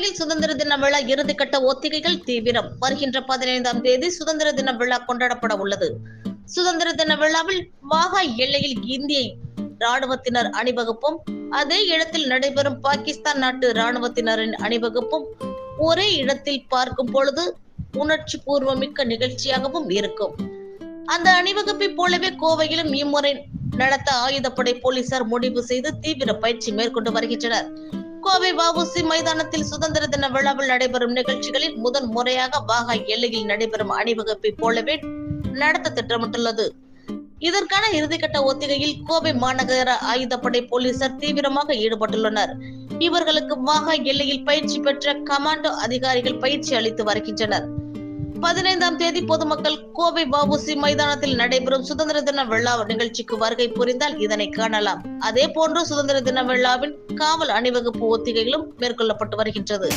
கோவையில் சுதந்திர தின விழா இறுதிக்கட்ட ஒத்திகைகள் தீவிரம். வருகின்ற 15ஆம் தேதி சுதந்திர தின விழா கொண்டாடப்பட உள்ளது. சுதந்திர தின விழாவில் வாகா எல்லையில் இந்திய ராணுவத்தினர் அணிவகுப்பும், அதே இடத்தில் நடைபெறும் பாகிஸ்தான் நாட்டு ராணுவத்தினரின் அணிவகுப்பும் ஒரே இடத்தில் பார்க்கும் பொழுது உணர்ச்சி பூர்வமிக்க நிகழ்ச்சியாகவும் இருக்கும். அந்த அணிவகுப்பை போலவே கோவையிலும் இம்முறை நடத்த ஆயுதப்படை போலீசார் முடிவு செய்து தீவிர பயிற்சி மேற்கொண்டு வருகின்றனர். கோவை வ.உ.சி. மைதானத்தில் சுதந்திர தின விழாவில் நடைபெறும் நிகழ்ச்சிகளில் முதன் முறையாக வாகா எல்லையில் நடைபெறும் அணிவகுப்பை போலவே நடத்த திட்டமிட்டுள்ளது. இதற்கான இறுதிக்கட்ட ஒத்திகையில் கோவை மாநகர ஆயுதப்படை போலீசார் தீவிரமாக ஈடுபட்டுள்ளனர். இவர்களுக்கு வாகா எல்லையில் பயிற்சி பெற்ற கமாண்டோ அதிகாரிகள் பயிற்சி அளித்து வருகின்றனர். 15ஆம் தேதி பொதுமக்கள் கோவை வ.உ.சி. மைதானத்தில் நடைபெறும் சுதந்திர தின விழா நிகழ்ச்சிக்கு வருகை புரிந்தால் இதனை காணலாம். அதே போன்று சுதந்திர தின விழாவின் காவல் அணிவகுப்பு ஒத்திகைகளும் மேற்கொள்ளப்பட்டு வருகின்றது.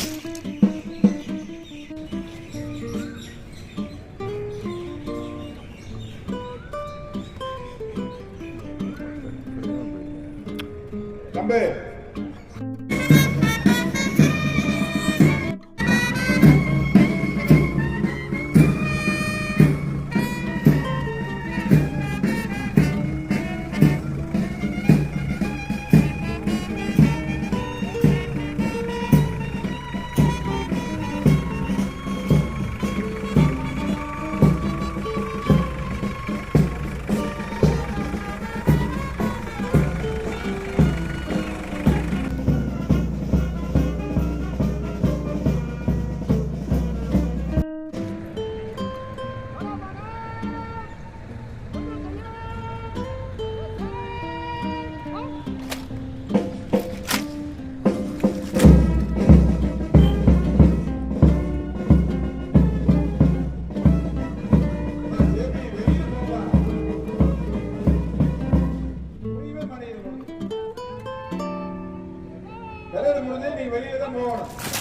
நீ வெளியே தான் போகணும்.